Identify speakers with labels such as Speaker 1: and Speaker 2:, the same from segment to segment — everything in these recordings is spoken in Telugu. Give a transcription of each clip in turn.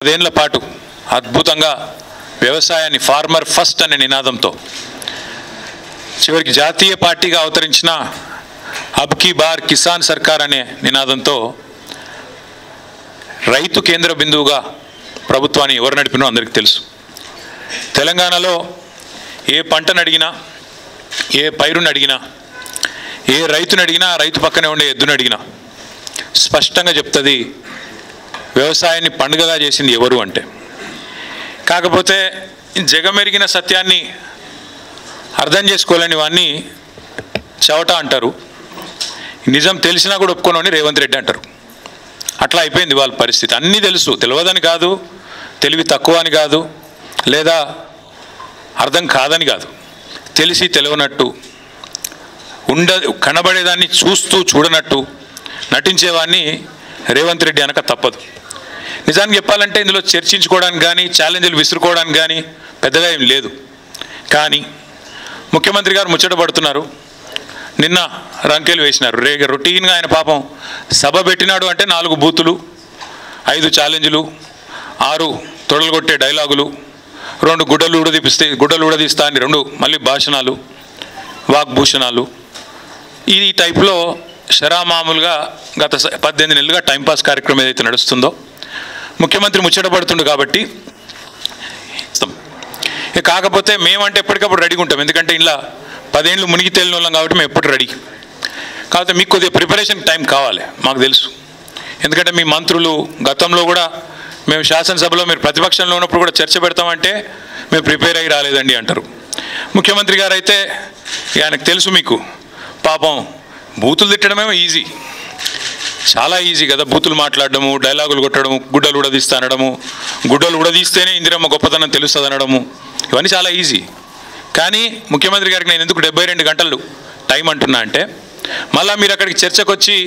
Speaker 1: 10 పాటు అద్భుతంగా వ్యవసాయాన్ని ఫార్మర్ ఫస్ట్ అనే నినాదంతో చివరికి జాతీయ పార్టీగా అవతరించిన అబ్ కీ బార్ కిసాన్ సర్కార్ అనే నినాదంతో రైతు కేంద్ర బిందువుగా ప్రభుత్వాన్ని ఎవరు నడిపినో అందరికీ తెలుసు. తెలంగాణలో ఏ పంటను అడిగినా, ఏ పైరుని అడిగినా, ఏ రైతుని అడిగినా, రైతు పక్కనే ఉండే ఎద్దుని అడిగినా స్పష్టంగా చెప్తుంది వ్యవసాయాన్ని పండుగగా చేసింది ఎవరు అంటే. కాకపోతే జగమెరిగిన సత్యాన్ని అర్థం చేసుకోలేని వాడిని చవట అంటారు, నిజం తెలిసినా కూడా ఒప్పుకోనని రేవంత్ రెడ్డి అంటారు. అట్లా అయిపోయింది వాళ్ళ పరిస్థితి. అన్నీ తెలుసు, తెలియదని కాదు, తెలివి తక్కువ అని కాదు, లేదా అర్థం కాదని కాదు, తెలిసి తెలియనట్టు కనబడేదాన్ని చూస్తూ చూడనట్టు నటించేవాడిని రేవంత్ రెడ్డి అనక తప్పదు. నిజానికి చెప్పాలంటే ఇందులో చర్చించుకోవడానికి కానీ, ఛాలెంజ్లు విసురుకోవడానికి కానీ పెద్దగా ఏం లేదు. కానీ ముఖ్యమంత్రి గారు ముచ్చట పడుతున్నారు, నిన్న రంకెలు వేసినారు. రొటీన్గా ఆయన పాపం సభ పెట్టినాడు అంటే 4 బూతులు, 5 ఛాలెంజ్లు, 6 తొడలు కొట్టే డైలాగులు, 2 గుడ్డలు ఊడదీస్తా అని 2 మళ్ళీ భాషణాలు, వాగ్భూషణాలు. ఈ టైప్లో శరామామూలుగా గత 18 నెలలుగా టైంపాస్ కార్యక్రమం ఏదైతే నడుస్తుందో ముఖ్యమంత్రి ముచ్చటపడుతుండు కాబట్టి. కాకపోతే మేమంటే ఎప్పటికప్పుడు రెడీగా ఉంటాం, ఎందుకంటే ఇలా 10 ఏళ్ళు మునిగి తేలిన వాళ్ళం కాబట్టి మేము ఎప్పుడు రెడీ. కాకపోతే మీకు కొద్దిగా ప్రిపరేషన్ టైం కావాలి, మాకు తెలుసు. ఎందుకంటే మీ మంత్రులు గతంలో కూడా మేము శాసనసభలో మీరు ప్రతిపక్షంలో ఉన్నప్పుడు కూడా చర్చ పెడతామంటే మేము ప్రిపేర్ అయ్యి రాలేదండి అంటారు. ముఖ్యమంత్రి గారు అయితే ఆయనకు తెలుసు, మీకు పాపం బూతులు తిట్టడమేమో ఈజీ, చాలా ఈజీ కదా. బూతులు మాట్లాడడము, డైలాగులు కొట్టడము, గుడ్డలు ఉడదీస్తా అనడము, గుడ్డలు ఉడదీస్తేనే ఇందిరమ్మ గొప్పతనం తెలుస్తుంది అనడము, ఇవన్నీ చాలా ఈజీ. కానీ ముఖ్యమంత్రి గారికి నేను ఎందుకు 72 గంటలు టైం అంటున్నా అంటే, మళ్ళీ మీరు అక్కడికి చర్చకు వచ్చి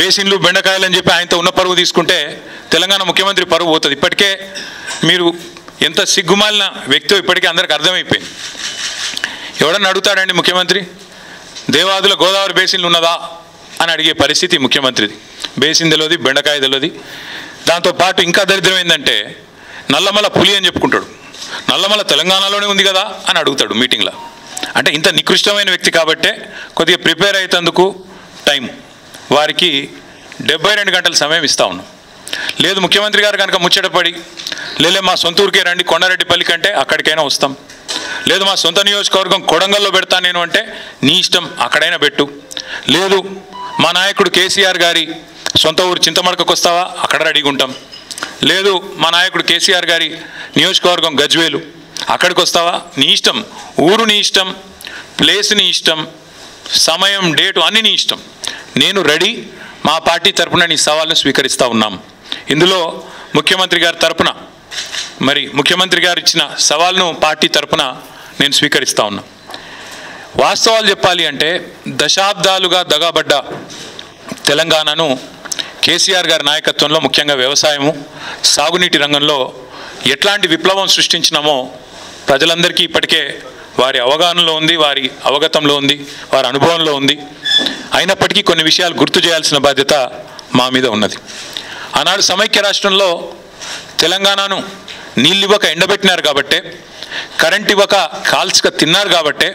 Speaker 1: బేసిన్లు బెండకాయలు అని చెప్పి ఆయనతో ఉన్న పరువు తీసుకుంటే తెలంగాణ ముఖ్యమంత్రి పరువు పోతుంది. ఇప్పటికే మీరు ఎంత సిగ్గుమాలిన వ్యక్తో ఇప్పటికే అందరికి అర్థమైపోయింది. ఎవడన్నా అడుగుతాడండి ముఖ్యమంత్రి, దేవాదుల గోదావరి బేసిన్లు ఉన్నదా అని అడిగే పరిస్థితి ముఖ్యమంత్రిది. బేసిన్ తెలియదు, బెండకాయ తెలియదు. దాంతోపాటు ఇంకా దరిద్రం ఏంటంటే నల్లమల పులి అని చెప్పుకుంటాడు. నల్లమల తెలంగాణలోనే ఉంది కదా అని అడుగుతాడు మీటింగ్లో. అంటే ఇంత నికృష్టమైన వ్యక్తి కాబట్టే కొద్దిగా ప్రిపేర్ అయ్యేందుకు టైం వారికి 72 గంటల సమయం ఇస్తా ఉన్నాం. లేదు ముఖ్యమంత్రి గారు కనుక ముచ్చటపడి లేలే మా సొంత ఊరికే రండి కొండారెడ్డిపల్లి కంటే అక్కడికైనా వస్తాం, లేదు మా సొంత నియోజకవర్గం కొడంగల్లో పెడతాను నేను అంటే నీ ఇష్టం అక్కడైనా పెట్టు, లేదు మా నాయకుడు కేసీఆర్ గారి సొంత ఊరు చింతమడకకు వస్తావా అక్కడ రెడీగా ఉంటాం, లేదు మా నాయకుడు కేసీఆర్ గారి నియోజకవర్గం గజ్వేలు అక్కడికి వస్తావా నీ ఇష్టం, ఊరు నీ ఇష్టం, ప్లేస్ నీ ఇష్టం, సమయం డేటు అన్నీ నీ ఇష్టం, నేను రెడీ, మా పార్టీ తరపున నీ సవాల్ను స్వీకరిస్తూ ఉన్నాం. ఇందులో ముఖ్యమంత్రి గారి తరపున మరి ముఖ్యమంత్రి గారు ఇచ్చిన సవాల్ను పార్టీ తరపున నేను స్వీకరిస్తూ ఉన్నా. వాస్తవాలు చెప్పాలి అంటే దశాబ్దాలుగా దగాబడ్డ తెలంగాణను కేసీఆర్ గారి నాయకత్వంలో ముఖ్యంగా వ్యవసాయము, సాగునీటి రంగంలో ఎట్లాంటి విప్లవం సృష్టించినామో ప్రజలందరికీ ఇప్పటికే వారి అవగాహనలో ఉంది, వారి అవగతంలో ఉంది, వారి అనుభవంలో ఉంది. అయినప్పటికీ కొన్ని విషయాలు గుర్తు చేయాల్సిన బాధ్యత మా మీద ఉన్నది. ఆనాడు సమైక్య రాష్ట్రంలో తెలంగాణను నీళ్ళు ఇవ్వక ఎండబెట్టినారు కాబట్టే, కరెంట్ ఇవ్వక కాల్చక తిన్నారు కాబట్టే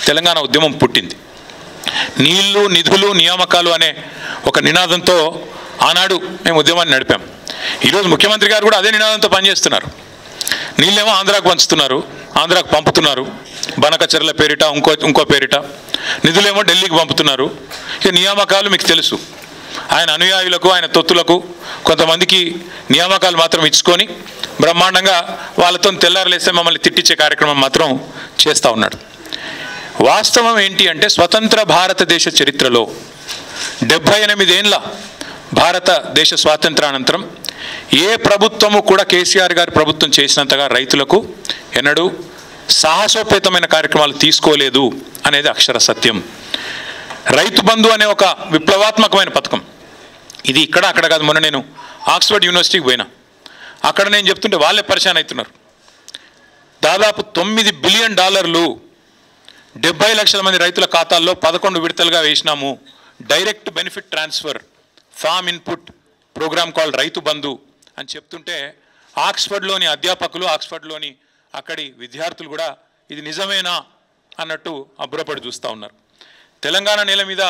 Speaker 1: తెలంగాణ ఉద్యమం పుట్టింది. నీళ్లు, నిధులు, నియామకాలు అనే ఒక నినాదంతో ఆనాడు మేము ఉద్యమాన్ని నడిపాం. ఈరోజు ముఖ్యమంత్రి గారు కూడా అదే నినాదంతో పనిచేస్తున్నారు. నీళ్ళేమో ఆంధ్రాకు పంచుతున్నారు, ఆంధ్రాకు పంపుతున్నారు, బనకచెర్ల పేరిట ఇంకో పేరిట, నిధులేమో ఢిల్లీకి పంపుతున్నారు. ఇక నియామకాలు మీకు తెలుసు, ఆయన అనుయాయులకు, ఆయన తొత్తులకు కొంతమందికి నియామకాలు మాత్రం ఇచ్చుకొని బ్రహ్మాండంగా వాళ్ళతో తెల్లారలేస్తే మమ్మల్ని తిట్టించే కార్యక్రమం మాత్రం చేస్తూ ఉన్నాడు. వాస్తవం ఏంటి అంటే స్వతంత్ర భారతదేశ చరిత్రలో 78 ఏళ్ళ భారతదేశ స్వాతంత్రానంతరం ఏ ప్రభుత్వము కూడా కేసీఆర్ గారి ప్రభుత్వం చేసినంతగా రైతులకు ఎన్నడూ సాహసోపేతమైన కార్యక్రమాలు తీసుకోలేదు అనేది అక్షర సత్యం. రైతు బంధు అనే ఒక విప్లవాత్మకమైన పథకం, ఇది ఇక్కడ అక్కడ కాదు. మొన్న నేను ఆక్స్ఫర్డ్ యూనివర్సిటీకి పోయినా, అక్కడ నేను చెప్తుంటే వాళ్ళే పరిశాన్ అవుతున్నారు. దాదాపు $9 బిలియన్ 70 లక్షల మంది రైతుల ఖాతాల్లో 11 విడతలుగా వేసినాము. Direct benefit transfer farm input program called Rythu Bandhu అని చెప్తుంటే ఆక్స్ఫర్డ్లోని అధ్యాపకులు, ఆక్స్ఫర్డ్లోని అక్కడి విద్యార్థులు కూడా ఇది నిజమేనా అన్నట్టు అబ్బురపడి చూస్తూ ఉన్నారు. తెలంగాణ నేల మీద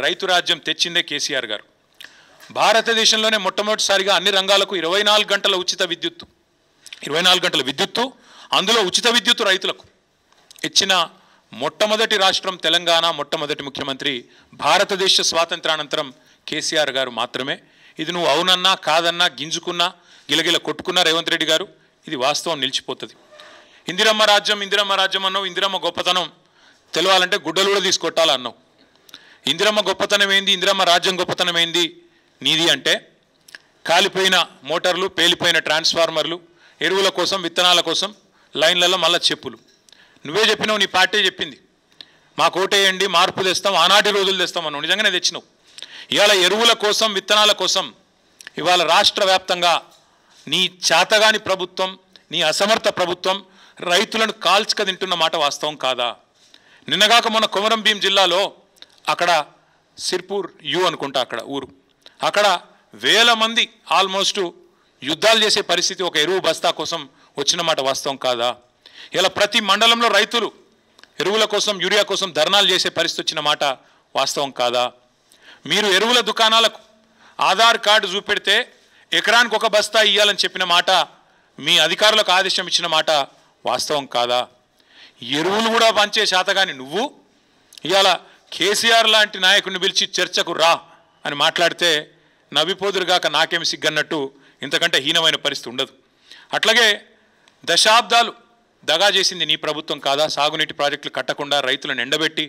Speaker 1: రైతు రాజ్యం తెచ్చిందే కేసీఆర్ గారు. భారతదేశంలోనే మొట్టమొదటిసారిగా అన్ని రంగాలకు 24 గంటల ఉచిత విద్యుత్తు, 24 గంటల విద్యుత్తు, అందులో ఉచిత విద్యుత్తు రైతులకు ఇచ్చిన మొట్టమొదటి రాష్ట్రం తెలంగాణ, మొట్టమొదటి ముఖ్యమంత్రి భారతదేశ స్వాతంత్రానంతరం కేసీఆర్ గారు మాత్రమే. ఇది నువ్వు అవునన్నా కాదన్నా గింజుకున్నా గిలగిల కొట్టుకున్నా రేవంత్ రెడ్డి గారు, ఇది వాస్తవం నిలిచిపోతుంది. ఇందిరమ్మ రాజ్యం అన్నావు, ఇందిరమ్మ గొప్పతనం తెలవాలంటే గుడ్డలు కూడా తీసుకొట్టాలి అన్నావు. ఇందిరమ్మ గొప్పతనం ఏంది, ఇందిరమ్మ రాజ్యం గొప్పతనం ఏంది నీది అంటే కాలిపోయిన మోటార్లు, పేలిపోయిన ట్రాన్స్ఫార్మర్లు, ఎరువుల కోసం, విత్తనాల కోసం లైన్లలో మళ్ళా చెప్పులు. నువ్వే చెప్పినావు, నీ పార్టీ చెప్పింది, మాకు ఓటేయండి మార్పు తెస్తాం, ఆనాటి రోజులు తెస్తాం అన్నావు. నిజంగానే తెచ్చినావు. ఇవాళ ఎరువుల కోసం, విత్తనాల కోసం ఇవాళ రాష్ట్ర వ్యాప్తంగా నీ చేతగాని ప్రభుత్వం, నీ అసమర్థ ప్రభుత్వం రైతులను కాల్చుక తింటున్న మాట వాస్తవం కాదా? నిన్నగాక మొన్న కొమరం భీం జిల్లాలో అక్కడ సిర్పూర్ అనుకుంటా అక్కడ ఊరు, అక్కడ వేల మంది ఆల్మోస్ట్ యుద్ధాలు చేసే పరిస్థితి ఒక ఎరువు బస్తా కోసం వచ్చిన మాట వాస్తవం కాదా? ఇలా ప్రతి మండలంలో రైతులు ఎరువుల కోసం, యూరియా కోసం ధర్నాలు చేసే పరిస్థితి వచ్చిన మాట వాస్తవం కాదా? మీరు ఎరువుల దుకాణాలకు ఆధార్ కార్డు చూపెడితే ఎకరానికి ఒక బస్తా ఇవ్వాలని చెప్పిన మాట, మీ అధికారులకు ఆదేశం ఇచ్చిన మాట వాస్తవం కాదా? ఎరువులు కూడా పంచే శాతగాని నువ్వు ఇవాళ కేసీఆర్ లాంటి నాయకుడిని పిలిచి చర్చకు రా అని మాట్లాడితే నవ్విపోదురుగాక నాకేమి సిగ్గన్నట్టు ఇంతకంటే హీనమైన పరిస్థితి ఉండదు. అట్లాగే దశాబ్దాలు దగా చేసింది నీ ప్రభుత్వం కాదా? సాగునీటి ప్రాజెక్టులు కట్టకుండా రైతులను ఎండబెట్టి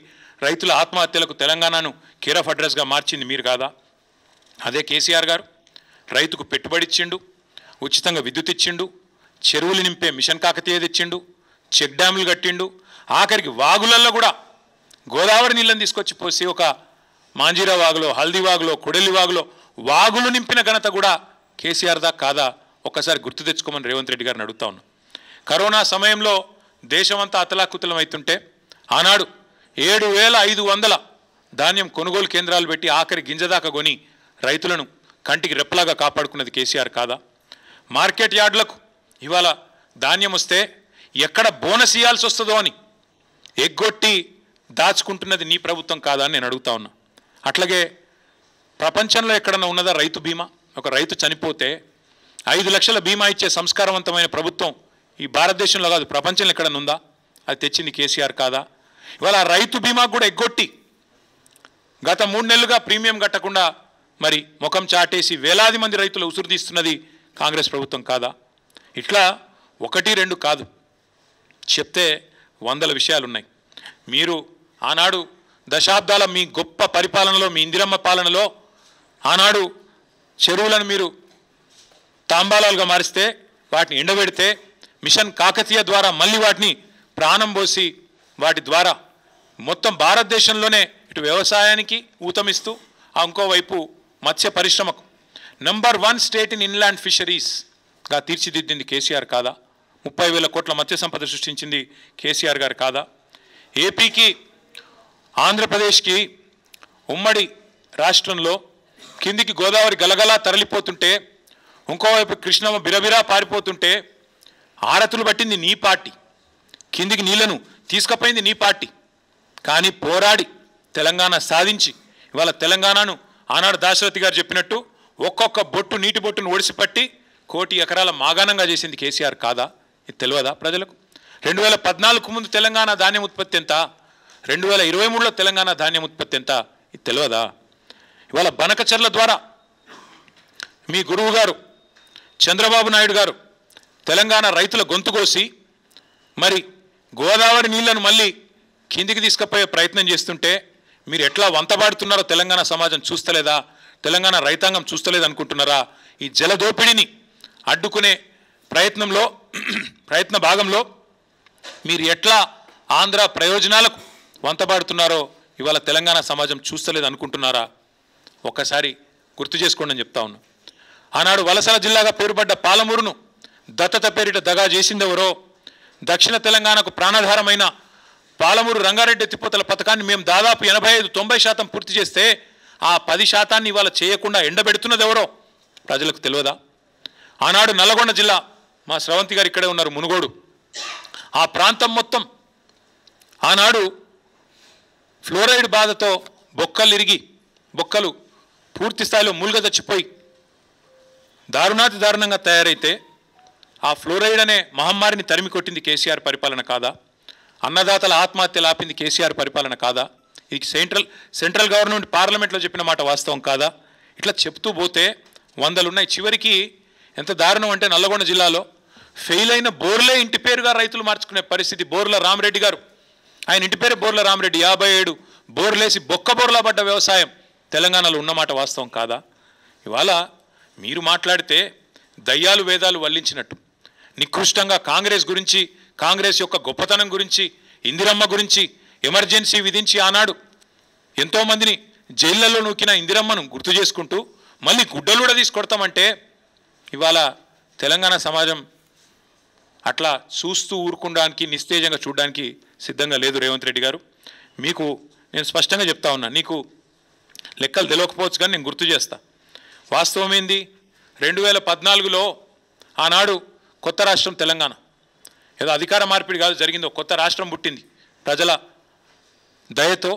Speaker 1: రైతుల ఆత్మహత్యలకు తెలంగాణను కేర్ ఆఫ్ అడ్రస్గా మార్చింది మీరు కాదా? అదే కేసీఆర్ గారు రైతుకు పెట్టుబడి ఇచ్చిండు, ఉచితంగా విద్యుత్ ఇచ్చిండు, చెరువులు నింపే మిషన్ కాకతీయ తెచ్చిండు, చెక్ డ్యాములు కట్టిండు, ఆఖరికి వాగులల్లో కూడా గోదావరి నీళ్ళని తీసుకొచ్చి పోసి ఒక మాంజీరా వాగులో, హల్దీ వాగులో, కొడెల్లి వాగులో వాగులు నింపిన ఘనత కూడా కేసీఆర్ దా కాదా? ఒక్కసారి గుర్తు తెచ్చుకోమని రేవంత్ రెడ్డి గారిని అడుగుతా ఉన్నాం. కరోనా సమయంలో దేశమంతా అతలాకుతలం అవుతుంటే ఆనాడు 7,500 ధాన్యం కొనుగోలు కేంద్రాలు పెట్టి ఆఖరి గింజదాకా కొని రైతులను కంటికి రెప్పలాగా కాపాడుకున్నది కేసీఆర్ కాదా? మార్కెట్ యార్డులకు ఇవాళ ధాన్యం వస్తే ఎక్కడ బోనస్ ఇవ్వాల్సి వస్తుందో అని ఎగ్గొట్టి దాచుకుంటున్నది నీ ప్రభుత్వం కాదా అని నేను అడుగుతా ఉన్నా. అట్లాగే ప్రపంచంలో ఎక్కడన్నా ఉన్నదా రైతు బీమా? ఒక రైతు చనిపోతే 5 లక్షల బీమా ఇచ్చే సంస్కారవంతమైన ప్రభుత్వం ఈ భారతదేశంలో కాదు ప్రపంచంలో ఎక్కడన్నా ఉందా? అది తెచ్చింది కేసీఆర్ కాదా? ఇవాళ రైతు బీమా కూడా ఎగ్గొట్టి గత 3 నెలలుగా ప్రీమియం కట్టకుండా మరి ముఖం చాటేసి వేలాది మంది రైతులు ఉసురు తీస్తున్నది కాంగ్రెస్ ప్రభుత్వం కాదా? ఇట్లా 1-2 కాదు, చెప్తే 100 విషయాలు ఉన్నాయి. మీరు ఆనాడు దశాబ్దాల మీ గొప్ప పరిపాలనలో, మీ ఇందిరమ్మ పాలనలో ఆనాడు చెరువులను మీరు తాంబాలాలుగా మారిస్తే, వాటిని ఎండబెడితే, మిషన్ కాకతీయ ద్వారా మళ్ళీ వాటిని ప్రాణం పోసి వాటి ద్వారా మొత్తం భారతదేశంలోనే ఇటు వ్యవసాయానికి ఊతమిస్తూ ఇంకోవైపు మత్స్య పరిశ్రమకు నంబర్ 1 స్టేట్ ఇన్ ఇన్లాండ్ ఫిషరీస్గా తీర్చిదిద్దింది కేసీఆర్ కాదా? 30,000 కోట్ల మత్స్య సంపద సృష్టించింది కేసీఆర్ గారు కాదా? ఏపీకి, ఆంధ్రప్రదేశ్కి ఉమ్మడి రాష్ట్రంలో కిందికి గోదావరి గలగలా తరలిపోతుంటే, ఇంకోవైపు కృష్ణమ్మ బిరబిరా పారిపోతుంటే ఆరతులు పట్టింది నీ పార్టీ, కిందికి నీళ్లను తీసుకుపోయింది నీ పార్టీ. కానీ పోరాడి తెలంగాణ సాధించి ఇవాళ తెలంగాణను ఆనాడు దాశరథి గారు చెప్పినట్టు ఒక్కొక్క బొట్టు నీటి బొట్టును ఒడిసిపట్టి 1 కోటి ఎకరాల మాగాణంగా చేసింది కేసీఆర్ కాదా? ఇది తెలియదా ప్రజలకు? 2014 ముందు తెలంగాణ ధాన్యం ఉత్పత్తి ఎంత? 2023లో తెలంగాణ ధాన్యం ఉత్పత్తి ఎంత? ఇది తెలియదా? ఇవాళ బనకచర్ల ద్వారా మీ గురువు గారు చంద్రబాబు నాయుడు గారు తెలంగాణ రైతుల గొంతు కోసి మరి గోదావరి నీళ్లను మళ్ళీ కిందికి తీసుకుపోయే ప్రయత్నం చేస్తుంటే మీరు ఎట్లా వంతబాడుతున్నారో తెలంగాణ సమాజం చూస్తలేదా? తెలంగాణ రైతాంగం చూస్తలేదు అనుకుంటున్నారా? ఈ జలదోపిడిని అడ్డుకునే ప్రయత్న భాగంలో మీరు ఎట్లా ఆంధ్ర ప్రయోజనాలకు వంతబాడుతున్నారో ఇవాళ తెలంగాణ సమాజం చూస్తలేదు అనుకుంటున్నారా? ఒక్కసారి గుర్తు చేసుకోండి అని చెప్తా ఉన్నా. ఆనాడు వలసల జిల్లాగా పేరుపడ్డ పాలమూరును దత్తత పేరిట దగా చేసిందెవరో, దక్షిణ తెలంగాణకు ప్రాణాధారమైన పాలమూరు రంగారెడ్డి ఎత్తిపోతల పథకాన్ని మేము దాదాపు 85-90% పూర్తి చేస్తే ఆ 10% ఇవాళ చేయకుండా ఎండబెడుతున్నది ఎవరో ప్రజలకు తెలియదా? ఆనాడు నల్లగొండ జిల్లా, మా స్రవంతి గారు ఇక్కడే ఉన్నారు, మునుగోడు, ఆ ప్రాంతం మొత్తం ఆనాడు ఫ్లోరైడ్ బాధతో బొక్కలు పూర్తి స్థాయిలో మూలుగ చచ్చిపోయి దారుణాతి దారుణంగా తయారైతే ఆ ఫ్లోరైడ్ అనే మహమ్మారిని తరిమి కొట్టింది కేసీఆర్ పరిపాలన కాదా? అన్నదాతల ఆత్మహత్యలు ఆపింది కేసీఆర్ పరిపాలన కాదా? ఇది సెంట్రల్ గవర్నమెంట్ పార్లమెంట్లో చెప్పిన మాట వాస్తవం కాదా? ఇట్లా చెప్తూ పోతే వందలున్నాయి. చివరికి ఎంత దారుణం అంటే నల్లగొండ జిల్లాలో ఫెయిల్ అయిన బోర్లే ఇంటి పేరుగా రైతులు మార్చుకునే పరిస్థితి. బోర్ల రామరెడ్డి గారు, ఆయన ఇంటి పేరు బోర్ల రామరెడ్డి, 57 బోర్లేసి బోర్లా పడ్డ వ్యవసాయం తెలంగాణలో ఉన్నమాట వాస్తవం కాదా? ఇవాళ మీరు మాట్లాడితే దయ్యాలు వేదాలు వల్లించినట్టు నికృష్టంగా కాంగ్రెస్ గురించి, కాంగ్రెస్ యొక్క గొప్పతనం గురించి, ఇందిరమ్మ గురించి ఎమర్జెన్సీ విధించి ఆనాడు ఎంతోమందిని జైళ్లలో నూకిన ఇందిరమ్మను గుర్తు చేసుకుంటూ మళ్ళీ గుడ్డలు కూడా తీసుకొడతామంటే ఇవాళ తెలంగాణ సమాజం అట్లా చూస్తూ ఊరుకోవడానికి, నిస్తేజంగా చూడడానికి సిద్ధంగా లేదు. రేవంత్ రెడ్డి గారు, మీకు నేను స్పష్టంగా చెప్తా ఉన్నా, నీకు లెక్కలు తెలియకపోవచ్చు కానీ నేను గుర్తు చేస్తా. వాస్తవం ఏంది? 2014లో ఆనాడు కొత్త రాష్ట్రం తెలంగాణ, ఏదో అధికార మార్పిడి కాదు జరిగిందో, కొత్త రాష్ట్రం పుట్టింది. ప్రజల దయతో,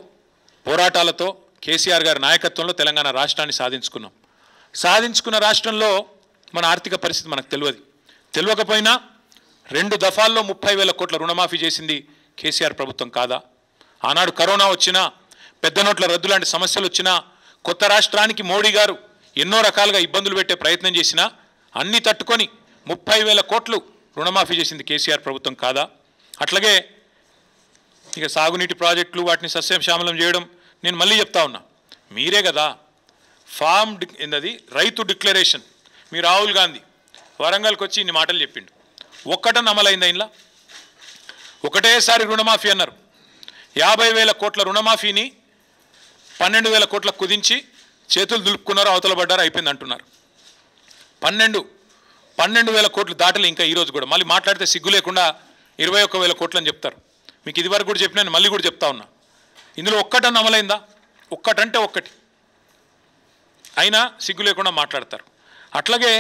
Speaker 1: పోరాటాలతో, కేసీఆర్ గారి నాయకత్వంలో తెలంగాణ రాష్ట్రాన్ని సాధించుకున్న రాష్ట్రంలో మన ఆర్థిక పరిస్థితి మనకు తెలియకపోయినా 2 దఫాల్లో 30,000 కోట్ల రుణమాఫీ చేసింది కేసీఆర్ ప్రభుత్వం కాదా? ఆనాడు కరోనా వచ్చినా, పెద్ద నోట్ల రద్దు లాంటి సమస్యలు వచ్చినా, కొత్త రాష్ట్రానికి మోడీ గారు ఎన్నో రకాలుగా ఇబ్బందులు పెట్టే ప్రయత్నం చేసినా అన్నీ తట్టుకొని 30,000 కోట్లు రుణమాఫీ చేసింది కేసీఆర్ ప్రభుత్వం కాదా? అట్లాగే ఇక సాగునీటి ప్రాజెక్టులు, వాటిని సస్యశ్యామలం చేయడం, నేను మళ్ళీ చెప్తా ఉన్నా, మీరే కదా ఏందది రైతు డిక్లరేషన్, మీ రాహుల్ గాంధీ వరంగల్కి వచ్చి ఇన్ని మాటలు చెప్పిండు. ఒక్కటని అమలైందా? ఇంట్లో ఒకటేసారి రుణమాఫీ అన్నారు. 50,000 కోట్ల రుణమాఫీని 12,000 కోట్లకు కుదించి చేతులు దులుపుకున్నారు, అవతల పడ్డారు, అయిపోయింది అంటున్నారు. 12,000 కోట్లు దాటలు ఇంకా ఈరోజు కూడా. మళ్ళీ మాట్లాడితే సిగ్గు లేకుండా 21,000 కోట్లు అని చెప్తారు. మీకు ఇదివరకు కూడా చెప్పినా, మళ్ళీ కూడా చెప్తా ఉన్నా, ఇందులో ఒక్కటని అమలైందా? ఒక్కటంటే ఒక్కటి అయినా సిగ్గు లేకుండా మాట్లాడతారు. అట్లాగే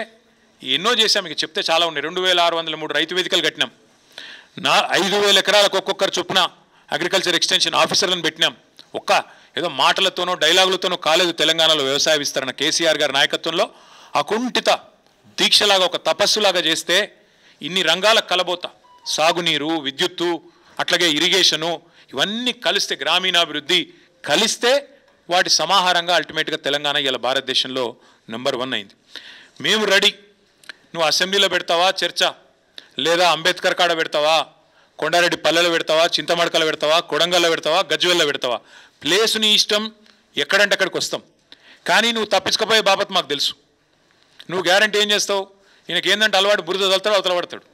Speaker 1: ఎన్నో చేశాం, మీకు చెప్తే చాలా ఉన్నాయి. 2,603 రైతు వేదికలు కట్టినాం. 5,000 ఎకరాలకు ఒక్కొక్కరు చొప్పున అగ్రికల్చర్ ఎక్స్టెన్షన్ ఆఫీసర్లను పెట్టినాం. ఏదో మాటలతోనో డైలాగులతోనో కాలేదు తెలంగాణలో వ్యవసాయ విస్తరణ. కేసీఆర్ గారి నాయకత్వంలో అకుంఠిత దీక్షలాగా, ఒక తపస్సులాగా చేస్తే ఇన్ని రంగాల కలబోత, సాగునీరు, విద్యుత్తు, అట్లాగే ఇరిగేషను, ఇవన్నీ కలిస్తే, గ్రామీణాభివృద్ధి కలిస్తే వాటి సమాహారంగా అల్టిమేట్గా తెలంగాణ ఇలా భారతదేశంలో నెంబర్ 1 అయింది. మేము రెడీ. నువ్వు అసెంబ్లీలో పెడతావా చర్చ, లేదా అంబేద్కర్ కాడ పెడతావా, కొండారెడ్డి పల్లెలో పెడతావా, చింతమడకలో పెడతావా, కొడంగల్లో పెడతావా, గజ్వెల్లో పెడతావా, ప్లేసు నీ ఇష్టం, ఎక్కడంటే అక్కడికి వస్తాం. కానీ నువ్వు తప్పించుకపోయే బాబత్ మాకు తెలుసు. నువ్వు గ్యారంటీ ఏం చేస్తావు? ఈయనకి ఏంటంటే అలవాటు, బురద చల్తాడు, అవతల పడతాడు,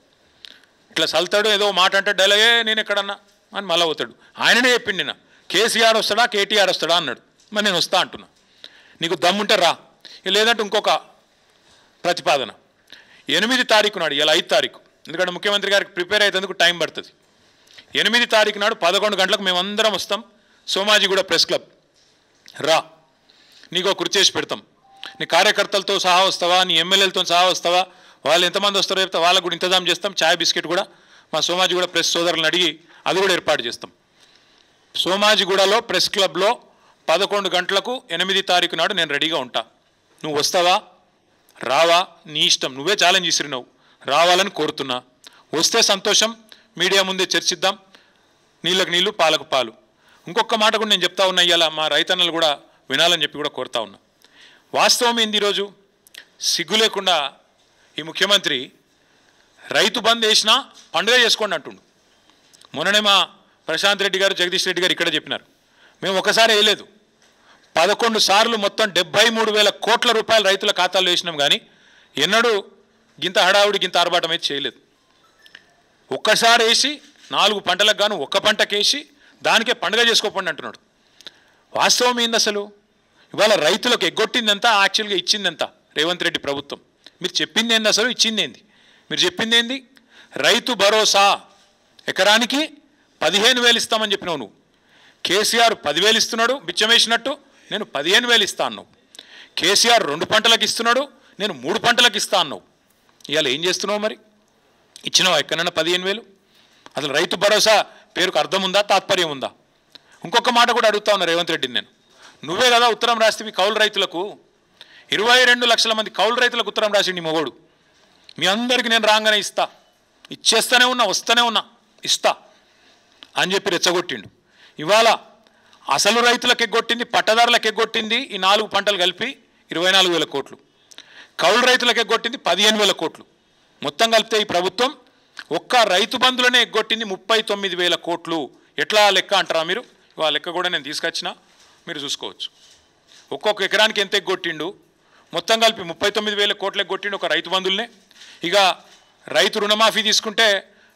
Speaker 1: ఇట్లా చల్తాడు, ఏదో మాట అంటే డైలాగే నేను ఎక్కడన్నా అని మళ్ళీ అవుతాడు. ఆయననే చెప్పిండి, నిన్న కేసీఆర్ వస్తాడా కేటీఆర్ వస్తాడా అన్నాడు. మరి నేను వస్తా అంటున్నా, నీకు దమ్ముంటే రా, లేదంటే ఇంకొక ప్రతిపాదన 8 తారీఖు నాడు, ఇలా 5 తారీఖు, ఎందుకంటే ముఖ్యమంత్రి గారికి ప్రిపేర్ అయ్యేందుకు టైం పడుతుంది. 8 తారీఖు నాడు 11 గంటలకు మేమందరం వస్తాం, సోమాజిగూడ ప్రెస్ క్లబ్ రా, నీకు కుర్చీ చేసి పెడతాం. నీ కార్యకర్తలతో సహా వస్తావా, నీ ఎమ్మెల్యేలతో సహా వస్తావా, వాళ్ళు ఎంతమంది వస్తారో చెప్తే వాళ్ళకు కూడా ఇంతజాం చేస్తాం. ఛాయ్ బిస్కెట్ కూడా మా సోమాజిగూడ ప్రెస్ సోదరులను అడిగి అది కూడా ఏర్పాటు చేస్తాం. సోమాజిగూడలో ప్రెస్ క్లబ్లో 11 గంటలకు 8 తారీఖు నాడు నేను రెడీగా ఉంటా. నువ్వు వస్తావా రావా నీ ఇష్టం, నువ్వే ఛాలెంజ్ ఇసిరినావు, రావాలని కోరుతున్నా. వస్తే సంతోషం, మీడియా ముందే చర్చిద్దాం, నీళ్ళకు నీళ్ళు పాలకు పాలు. ఇంకొక మాట కూడా నేను చెప్తా ఉన్నా, ఇవాళ మా రైతన్నలు కూడా వినాలని చెప్పి కూడా కోరుతా ఉన్నా. వాస్తవం ఏంది? ఈరోజు సిగ్గు లేకుండా ఈ ముఖ్యమంత్రి రైతు బంద్ వేసినా పండుగ చేసుకోండి అంటుండు. మొన్ననే మా ప్రశాంత్ రెడ్డి గారు, జగదీష్ రెడ్డి గారు ఇక్కడ చెప్పినారు, మేము ఒకసారి వేయలేదు, 11 సార్లు మొత్తం 73,000 కోట్ల రూపాయలు రైతుల ఖాతాల్లో వేసినాం. కానీ ఎన్నడూ గింత హడావుడి, గింత ఆర్భాటం అయితే చేయలేదు. ఒక్కసారి వేసి 4 పంటలకు గాను 1 పంటకేసి దానికే పండుగ చేసుకోకండి అంటున్నాడు. వాస్తవం ఏంది అసలు? ఇవాళ రైతులకు ఎగ్గొట్టిందంతా, యాక్చువల్గా ఇచ్చిందంతా రేవంత్ రెడ్డి ప్రభుత్వం. మీరు చెప్పింది ఏంది అసలు? ఇచ్చింది ఏంది? మీరు చెప్పింది ఏంది? రైతు భరోసా ఎకరానికి 15,000 ఇస్తామని చెప్పినావు నువ్వు. కేసీఆర్ 10,000 ఇస్తున్నాడు బిచ్చమేసినట్టు, నేను 15,000 ఇస్తా అన్నావు. కేసీఆర్ 2 పంటలకు ఇస్తున్నాడు, నేను 3 పంటలకు ఇస్తా అన్నావు. ఇవాళ ఏం చేస్తున్నావు మరి? ఇచ్చినావా ఎక్కడన్నా 15,000? అసలు రైతు భరోసా పేరుకు అర్థం ఉందా, తాత్పర్యం ఉందా? ఇంకొక మాట కూడా అడుగుతా ఉన్నా రేవంత్ రెడ్డిని నేను. నువ్వే కదా ఉత్తరం రాస్తే కౌలు రైతులకు 22 లక్షల మంది కౌలు రైతులకు ఉత్తరం రాసి నీ మొగోడు మీ అందరికీ నేను రాగానే ఇస్తా, ఇచ్చేస్తూనే ఉన్నా, వస్తూనే ఉన్నా, ఇస్తా అని చెప్పి రెచ్చగొట్టిండు. ఇవాళ అసలు రైతులకు ఎగ్గొట్టింది, పట్టదారులకు ఎగ్గొట్టింది ఈ 4 పంటలు కలిపి 24,000 కోట్లు, కౌలు రైతులకు ఎగ్గొట్టింది 15,000 కోట్లు. మొత్తం కలిపితే ఈ ప్రభుత్వం ఒక్క రైతు బంధులనే ఎగ్గొట్టింది 39,000 కోట్లు. ఎట్లా లెక్క అంటారా మీరు? ఇవాళ లెక్క కూడా నేను తీసుకొచ్చిన, మీరు చూసుకోవచ్చు. ఒక్కొక్క ఎకరానికి ఎంత ఎగ్గొట్టిండు, మొత్తం కలిపి 39,000 కోట్లు ఎగ్గొట్టిండు ఒక రైతు బంధువులనే. ఇక రైతు రుణమాఫీ తీసుకుంటే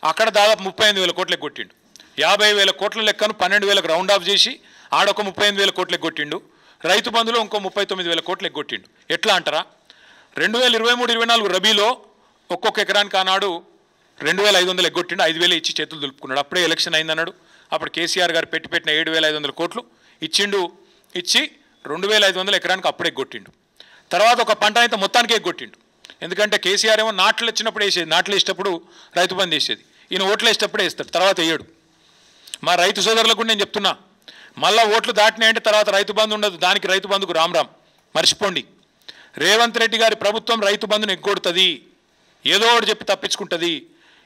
Speaker 1: అక్కడ దాదాపు 35,000 కోట్లు ఎగ్గొట్టిండు. 50,000 కోట్ల లెక్కను 12,000కు రౌండ్ ఆఫ్ చేసి ఆడొక 35,000 కోట్లు ఎగ్గొట్టిండు. రైతు బంధులో ఇంకో 39,000 కోట్లు ఎగ్గొట్టిండు. ఎట్లా అంటారా? 2023-24 రబీలో ఒక్కొక్క ఎకరానికి ఆనాడు 2,500 ఎగ్గొట్టిండు, 5,000 ఇచ్చి చేతులు దులుపుకున్నాడు. అప్పుడే ఎలక్షన్ అయిందన్నాడు. అప్పుడు కేసీఆర్ గారు పెట్టిన 7,500 కోట్లు ఇచ్చిండు. ఇచ్చి 2,500 ఎకరానికి అప్పుడే ఎగ్గొట్టిండు. తర్వాత ఒక పంట అయితే మొత్తానికి ఎగ్గొట్టిండు. ఎందుకంటే కేసీఆర్ ఏమో నాట్లు వచ్చినప్పుడు వేసేది, నాట్లు వేసేటప్పుడు రైతు బంధు వేసేది, ఈయన ఓట్లు వేసేటప్పుడే వేస్తాడు, తర్వాత వేయడు. మా రైతు సోదరులకు నేను చెప్తున్నా, మళ్ళీ ఓట్లు దాటినాయంటే తర్వాత రైతు బంధు ఉండదు. దానికి రైతు బంధుకు రామ్ మర్చిపోండి. రేవంత్ రెడ్డి గారి ప్రభుత్వం రైతు బంధును ఎగ్గొడుతుంది, ఏదో ఒకటి చెప్పి తప్పించుకుంటుంది.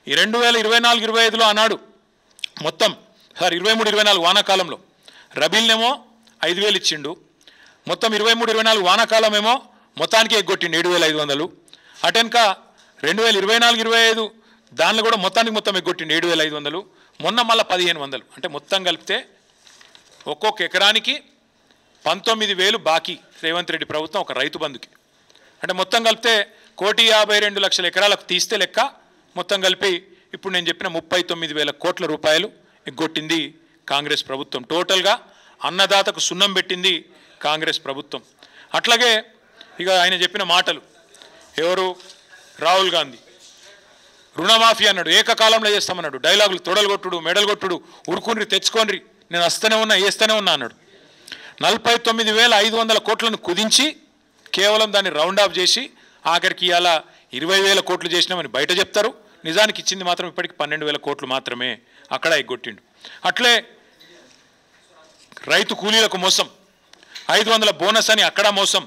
Speaker 1: ఈ 2024-25లో అన్నాడు మొత్తం 23-24 వానాకాలంలో రబీల్నేమో 5,000 ఇచ్చిండు, మొత్తం 23-24 వానాకాలం ఏమో మొత్తానికి ఎగ్గొట్టిండు 7,500. అటెనక 2024-25 దానిలో కూడా మొత్తం ఎగ్గొట్టిండు 7,500. మొన్న మళ్ళీ 1,500. అంటే మొత్తం కలిపితే ఒక్కొక్క ఎకరానికి 19,000 బాకీ రేవంత్ రెడ్డి ప్రభుత్వం ఒక రైతు బంధుకి. అంటే మొత్తం కలిపితే 1,52,00,000 ఎకరాలకు తీస్తే లెక్క మొత్తం కలిపి ఇప్పుడు నేను చెప్పిన 39,000 కోట్ల రూపాయలు ఎగ్గొట్టింది కాంగ్రెస్ ప్రభుత్వం. టోటల్గా అన్నదాతకు సున్నం పెట్టింది కాంగ్రెస్ ప్రభుత్వం. అట్లాగే ఇక ఆయన చెప్పిన మాటలు, ఎవరు రాహుల్ గాంధీ రుణమాఫీ అన్నాడు, ఏకకాలంలో చేస్తామన్నాడు. డైలాగులు తొడలు కొట్టుడు, మెడలు కొట్టుడు, ఉరుకుని తెచ్చుకోండి, నేను వస్తూనే ఉన్నా, వేస్తూనే ఉన్నా అన్నాడు. 49,500 కోట్లను కుదించి కేవలం దాన్ని రౌండ్ ఆఫ్ చేసి ఆఖరికి ఇలా 20,000 కోట్లు చేసినామని బయట చెప్తారు. నిజానికి ఇచ్చింది మాత్రం ఇప్పటికి 12,000 కోట్లు మాత్రమే. అక్కడ ఎగ్గొట్టిండు. అట్లే రైతు కూలీలకు మోసం, 500 బోనస్ అని అక్కడ మోసం,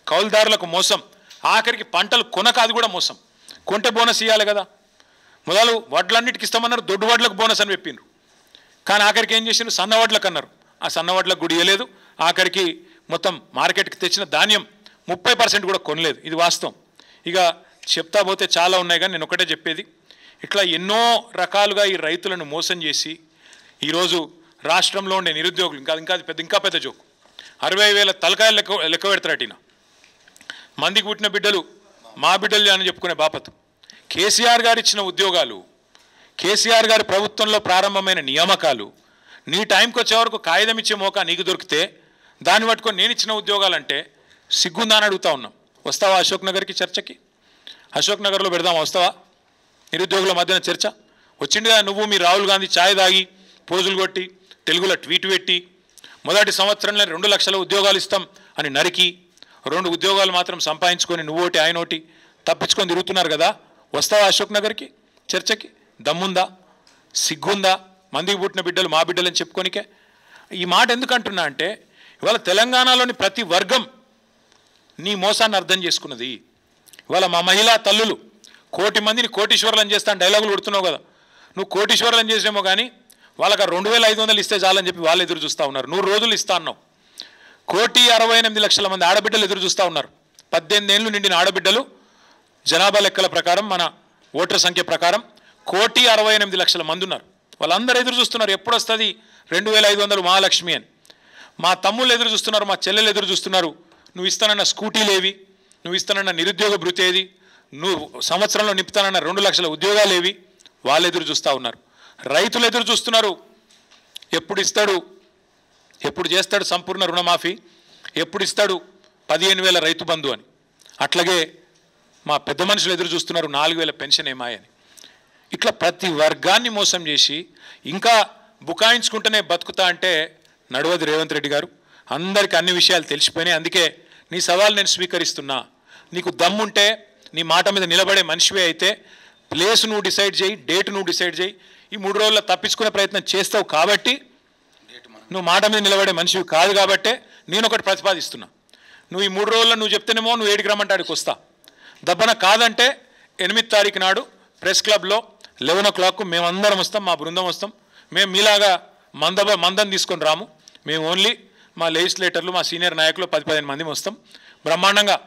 Speaker 1: కౌలుదారులకు మోసం, ఆఖరికి పంటలు కొనక అది కూడా మోసం. కొంటే బోనస్ ఇవ్వాలి కదా, మొదలు వడ్లన్నిటికి ఇస్తామన్నారు, దొడ్డు వడ్లకు బోనస్ అని చెప్పిండ్రు. కానీ ఆఖరికి ఏం చేసిండ్రు, సన్న వడ్లకు అన్నారు. ఆ సన్న వడ్లకు కూడా ఇవ్వలేదు. ఆఖరికి మొత్తం మార్కెట్కి తెచ్చిన ధాన్యం 30% కూడా కొనలేదు. ఇది వాస్తవం. ఇక చెప్తా పోతే చాలా ఉన్నాయి, కానీ నేను ఒకటే చెప్పేది, ఇట్లా ఎన్నో రకాలుగా ఈ రైతులను మోసం చేసి ఈరోజు రాష్ట్రంలో ఉండే నిరుద్యోగులు ఇంకా పెద్ద జోకు, 60,000 తలకాయలు లెక్క పెడతారటిన మందికి పుట్టిన బిడ్డలు మా బిడ్డలు అని చెప్పుకునే బాపతు. కేసీఆర్ గారు ఇచ్చిన ఉద్యోగాలు, కేసీఆర్ గారి ప్రభుత్వంలో ప్రారంభమైన నియామకాలు, నీ టైంకి వచ్చే వరకు కాగితం ఇచ్చే మోకా నీకు దొరికితే దాన్ని పట్టుకొని నేను ఇచ్చిన ఉద్యోగాలంటే సిగ్గుందా అని అడుగుతా ఉన్నాం. వస్తావా అశోక్ నగర్కి చర్చకి? అశోక్ నగర్లో పెడదామా, వస్తావా? నిరుద్యోగుల మధ్యన చర్చ వచ్చింది కదా. నువ్వు మీ రాహుల్ గాంధీ ఛాయ్ తాగి పోజులు కొట్టి తెలుగులో ట్వీట్ పెట్టి మొదటి సంవత్సరంలో 2 లక్షల ఉద్యోగాలు ఇస్తాం అని నరికి 2 ఉద్యోగాలు మాత్రం సంపాదించుకొని నువ్వోటి ఆయన ఒకటి తప్పించుకొని తిరుగుతున్నారు కదా. వస్తావా అశోక్ నగర్కి చర్చకి? దమ్ముందా, సిగ్గుందా? మందికి పుట్టిన బిడ్డలు మా బిడ్డలని చెప్పుకోనికే. ఈ మాట ఎందుకు అంటున్నా అంటే ఇవాళ తెలంగాణలోని ప్రతి వర్గం నీ మోసాన్ని అర్థం చేసుకున్నది. ఇవాళ మా మహిళా తల్లులు 1,000,000 మందిని కోటీశ్వరులను చేస్తాను డైలాగులు కొడుతున్నావు కదా. నువ్వు కోటీశ్వరులను చేసేమో కానీ వాళ్ళకి 2,500 ఇస్తే చాలని చెప్పి వాళ్ళు ఎదురు చూస్తూ ఉన్నారు. 100 రోజులు ఇస్తా అన్నావు. 1,68,00,000 మంది ఆడబిడ్డలు ఎదురు చూస్తూ ఉన్నారు. 18 ఏళ్ళు నిండిన ఆడబిడ్డలు జనాభా లెక్కల ప్రకారం, మన ఓటర్ సంఖ్య ప్రకారం 1,68,00,000 మంది ఉన్నారు. వాళ్ళందరూ ఎదురు చూస్తున్నారు, ఎప్పుడు వస్తుంది 2,500 మహాలక్ష్మి అని. మా తమ్ముళ్ళు ఎదురు చూస్తున్నారు, మా చెల్లెలు ఎదురు చూస్తున్నారు. నువ్వు ఇస్తానన్న స్కూటీలు ఏవి, నువ్వు ఇస్తానన్న నిరుద్యోగ భృతి ఏది, నువ్వు సంవత్సరంలో నింపుతానన్న 2 లక్షల ఉద్యోగాలు ఏవి, వాళ్ళు ఎదురు చూస్తూ ఉన్నారు. రైతులు ఎదురు చూస్తున్నారు, ఎప్పుడు ఇస్తాడు, ఎప్పుడు చేస్తాడు సంపూర్ణ రుణమాఫీ, ఎప్పుడు ఇస్తాడు 15,000 రైతు బంధు అని. అట్లాగే మా పెద్ద మనుషులు ఎదురు చూస్తున్నారు 4,000 పెన్షన్ ఏమాయని. ఇట్లా ప్రతి వర్గాన్ని మోసం చేసి ఇంకా బుకాయించుకుంటూనే బతుకుతా అంటే నడవదు రేవంత్ రెడ్డి గారు. అందరికీ అన్ని విషయాలు తెలిసిపోయినాయి. అందుకే నీ సవాల్ నేను స్వీకరిస్తున్నా. నీకు దమ్ముంటే నీ మాట మీద నిలబడే మనిషివే అయితే ప్లేస్ నువ్వు డిసైడ్ చేయి, డేట్ నువ్వు డిసైడ్ చేయి. ఈ 3 రోజుల్లో తప్పించుకునే ప్రయత్నం చేస్తావు కాబట్టి, నువ్వు మాట మీద నిలబడే మనిషివి కాదు కాబట్టే నేను ఒకటి ప్రతిపాదిస్తున్నా. నువ్వు ఈ 3 రోజుల్లో నువ్వు చెప్తేనేమో నువ్వు 7కి రమ్మంటే ఆడికి వస్తా. దబ్బన కాదంటే 8 తారీఖు నాడు ప్రెస్ క్లబ్లో 11 o'clock మేమందరం వస్తాం, మా బృందం వస్తాం. మేము మీలాగా మందం తీసుకొని రాము. మేము ఓన్లీ మా లెజిస్లేటర్లు, మా సీనియర్ నాయకులు 10-15 మంది వస్తాం. బ్రహ్మాండంగా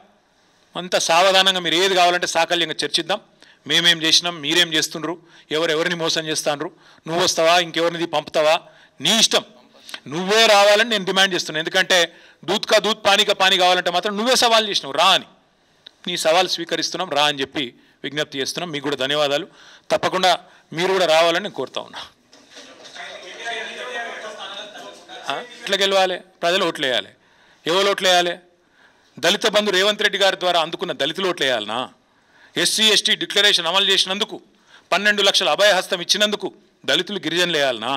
Speaker 1: అంత సావధానంగా మీరు ఏది కావాలంటే సాకల్యంగా చర్చిద్దాం. మేమేం చేసినాం, మీరేం చేస్తుండ్రు, ఎవరెవరిని మోసం చేస్తాండ్రు, నువ్వు వస్తావా ఇంకెవరిని పంపుతావా, నీ ఇష్టం. నువ్వే రావాలని నేను డిమాండ్ చేస్తున్నాను. ఎందుకంటే దూత్ కా దూత్ పానీ కా పానీ కావాలంటే మాత్రం నువ్వే సవాల్ చేసినావు, రా అని. నీ సవాల్ స్వీకరిస్తున్నాం, రా అని చెప్పి విజ్ఞప్తి చేస్తున్నాం. మీకు కూడా ధన్యవాదాలు. తప్పకుండా మీరు కూడా రావాలని నేను కోరుతా ఉన్నా. ఇట్లా గెలవాలి, ప్రజలు ఓట్లు వేయాలి. ఎవరు ఓట్లు వేయాలి? దళిత బంధు రేవంత్ రెడ్డి గారి ద్వారా అందుకున్న దళితులు ఓట్లు వేయాలనా? ఎస్సీ ఎస్టీ డిక్లరేషన్ అమలు చేసినందుకు, 12 లక్షల అభయహస్తం ఇచ్చినందుకు దళితులు గిరిజనులు వేయాలనా?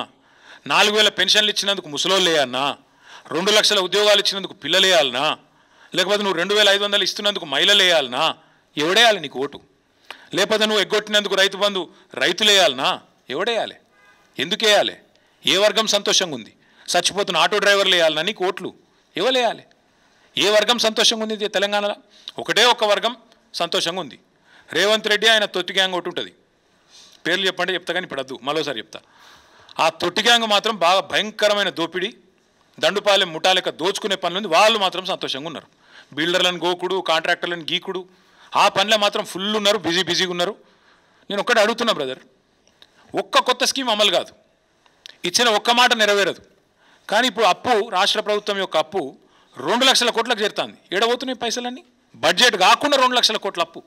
Speaker 1: 4,000 పెన్షన్లు ఇచ్చినందుకు ముసలోళ్ళు వేయాలనా? 2 లక్షల ఉద్యోగాలు ఇచ్చినందుకు పిల్లలు వేయాలనా? లేకపోతే నువ్వు 2,500 ఇస్తున్నందుకు మహిళలు వేయాలనా? ఎవడేయాలి నీకు ఓటు? లేకపోతే నువ్వు ఎగ్గొట్టినందుకు రైతు బంధు రైతులు వేయాలనా? ఎవడేయాలి? ఎందుకు వేయాలి? ఏ వర్గం సంతోషంగా ఉంది? చచ్చిపోతున్న ఆటో డ్రైవర్లు వేయాలనా నీకు ఓట్లు? ఎవరు వేయాలి? ఏ వర్గం సంతోషంగా ఉంది తెలంగాణలో? ఒకటే ఒక వర్గం సంతోషంగా ఉంది. రేవంత్ రెడ్డి ఆయన తొట్టి గ్యాంగ్ ఒకటి ఉంటుంది, పేర్లు చెప్పంటే చెప్తా కానీ ఇప్పుడు వద్దు, మరోసారి చెప్తా. ఆ తొట్టి గ్యాంగ్ మాత్రం బాగా భయంకరమైన దోపిడీ, దండుపాలెం ముఠాలెక్క దోచుకునే పనులు వాళ్ళు మాత్రం సంతోషంగా ఉన్నారు. బిల్డర్లను గోకుడు, కాంట్రాక్టర్లను గీకుడు, ఆ పనిలో మాత్రం ఫుల్ ఉన్నారు, బిజీగా ఉన్నారు. నేను ఒక్కటి అడుగుతున్నా బ్రదర్, ఒక్క కొత్త స్కీమ్ అమలు కాదు, ఇచ్చిన ఒక్క మాట నెరవేరదు. కానీ ఇప్పుడు అప్పు, రాష్ట్ర ప్రభుత్వం యొక్క అప్పు 2 లక్షల కోట్లకు చేరుతుంది. ఏడబోతున్నాయి పైసలన్నీ? బడ్జెట్ కాకుండా 2 లక్షల కోట్ల అప్పు.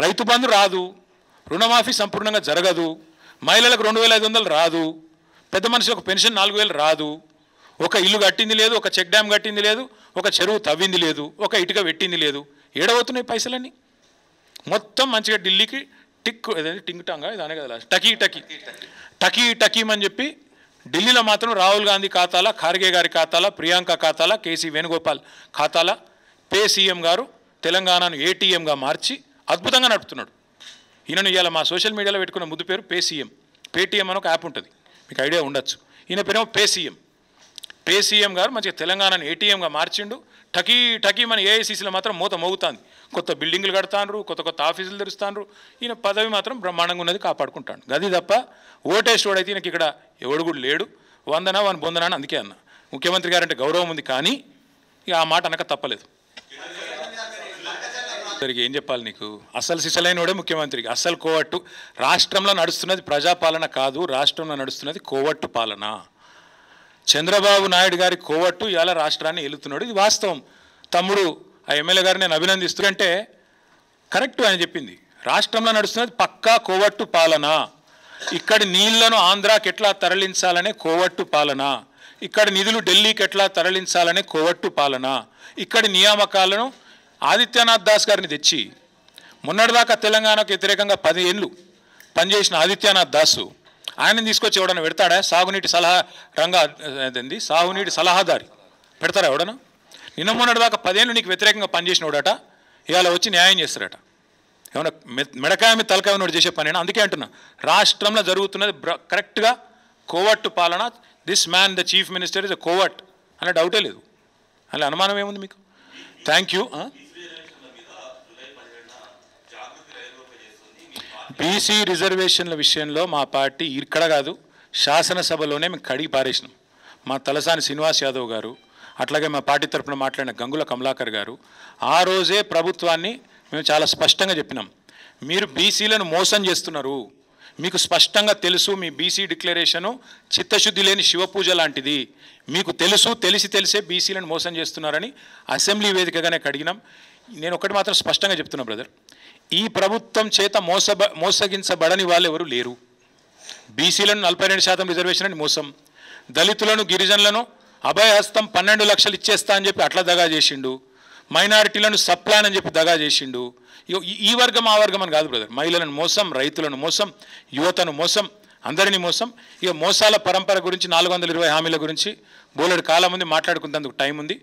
Speaker 1: రైతు బంధు రాదు, రుణమాఫీ సంపూర్ణంగా జరగదు, మహిళలకు 2,500 రాదు, పెద్ద మనుషులకు పెన్షన్ 4,000 రాదు, ఒక ఇల్లు కట్టింది లేదు, ఒక చెక్ డ్యామ్ కట్టింది లేదు, ఒక చెరువు తవ్వింది లేదు, ఒక ఇటుక పెట్టింది లేదు. ఏడబోతున్నాయి పైసలన్నీ? మొత్తం మంచిగా ఢిల్లీకి టింగ్ టాంగా ఇదానే కదా టకీమని చెప్పి ఢిల్లీలో మాత్రం రాహుల్ గాంధీ ఖాతాల, ఖార్గే గారి ఖాతాల, ప్రియాంక ఖాతాల, కేసీ వేణుగోపాల్ ఖాతాల పే సీఎం గారు తెలంగాణను ఏటీఎంగా మార్చి అద్భుతంగా నడుపుతున్నాడు. ఈయనను ఇవాళ మా సోషల్ మీడియాలో పెట్టుకున్న ముద్దు పేరు పే సీఎం. పేటీఎం అని ఒక యాప్ ఉంటుంది, మీకు ఐడియా ఉండొచ్చు. ఈయన పేరేమో పే సీఎం. పే సీఎం గారు మంచిగా తెలంగాణను ఏటీఎంగా మార్చిండు. టకీమని ఏఐసీసీలో మాత్రం మూత మోగుతాంది. కొత్త బిల్డింగులు కడతాండ్రు, కొత్త ఆఫీసులు తెరుస్తాండ్రు. ఈయన పదవి మాత్రం బ్రహ్మాండంగా ఉన్నది, కాపాడుకుంటాడు. గది తప్ప ఓటేస్టోడైతే ఈయనకి ఇక్కడ ఎవడు కూడా లేడు. వందనా వాని బొందనా అని అందుకే అన్న. ముఖ్యమంత్రి గారంటే గౌరవం ఉంది, కానీ ఇక ఆ మాట అనక తప్పలేదు. సరిగ్గా ఏం చెప్పాలి నీకు? అసలు సిసలైనోడే ముఖ్యమంత్రికి. అసలు కోవట్టు. రాష్ట్రంలో నడుస్తున్నది ప్రజాపాలన కాదు, రాష్ట్రంలో నడుస్తున్నది కోవట్టు పాలన. చంద్రబాబు నాయుడు గారి కోవట్టు ఇవాళ రాష్ట్రాన్ని ఏలుతున్నాడు. ఇది వాస్తవం. తమ్ముడు ఆ ఎమ్మెల్యే గారిని నేను అభినందిస్తుంటే కరెక్ట్ ఆయన చెప్పింది. రాష్ట్రంలో నడుస్తున్నది పక్కా కోవట్టు పాలన. ఇక్కడి నీళ్లను ఆంధ్రాకి ఎట్లా తరలించాలనే కోవట్టు పాలన, ఇక్కడి నిధులు ఢిల్లీకి ఎట్లా తరలించాలనే కోవట్టు పాలన, ఇక్కడి నియామకాలను ఆదిత్యనాథ్ దాస్ గారిని తెచ్చి మొన్నటిదాకా తెలంగాణకు వ్యతిరేకంగా 10 ఏళ్ళు పనిచేసిన ఆదిత్యనాథ్ దాసు ఆయనని తీసుకొచ్చి ఎవడన్నా పెడతాడా? సాగునీటి సలహాదారి పెడతారా ఎవడన్నా? నిన్న మొన్నటిదాకా 10 ఏళ్ళు నీకు వ్యతిరేకంగా పనిచేసినోడట ఇవాళ వచ్చి న్యాయం చేస్తారట. ఏమన్నా మెడకాయ మీద తలకాయ ఉన్నోడు చేసే పని. అందుకే అంటున్నా, రాష్ట్రంలో జరుగుతున్నది కరెక్ట్గా కోవట్టు పాలన. This man the chief minister is a కోవట్ అనే డౌటే లేదు. అలా అనుమానం ఏముంది మీకు? Thank you. బీసీ రిజర్వేషన్ల విషయంలో మా పార్టీ ఇక్కడ కాదు, శాసనసభలోనే మేము కడిగి పారేసినాం. మా తలసాని శ్రీనివాస్ యాదవ్ గారు, అట్లాగే మా పార్టీ తరఫున మాట్లాడిన గంగుల కమలాకర్ గారు ఆ రోజే ప్రభుత్వాన్ని మేము చాలా స్పష్టంగా చెప్పినాం, మీరు బీసీలను మోసం చేస్తున్నారు, మీకు స్పష్టంగా తెలుసు, మీ బీసీ డిక్లరేషను చిత్తశుద్ధి లేని శివపూజ లాంటిది, మీకు తెలుసు, తెలిసే బీసీలను మోసం చేస్తున్నారని అసెంబ్లీ వేదికగానే కడిగినాం. నేను ఒకటి మాత్రం స్పష్టంగా చెప్తున్నా బ్రదర్, ఈ ప్రభుత్వం చేత మోసగించబడని వాళ్ళు ఎవరు లేరు. బీసీలను 42% రిజర్వేషన్ అని మోసం, దళితులను గిరిజనులను అభయహస్తం 12 లక్షలు ఇచ్చేస్తా అని చెప్పి అట్లా దగా చేసిండు, మైనారిటీలను సప్లాన్ అని చెప్పి దగా చేసిండు. ఈ వర్గం ఆ వర్గం అని కాదు బ్రదర్, మహిళలను మోసం, రైతులను మోసం, యువతను మోసం, అందరినీ మోసం. ఇక మోసాల పరంపర గురించి 420 హామీల గురించి బోలెడు కాలం ఉంది, మాట్లాడుకునేందుకు టైం ఉంది.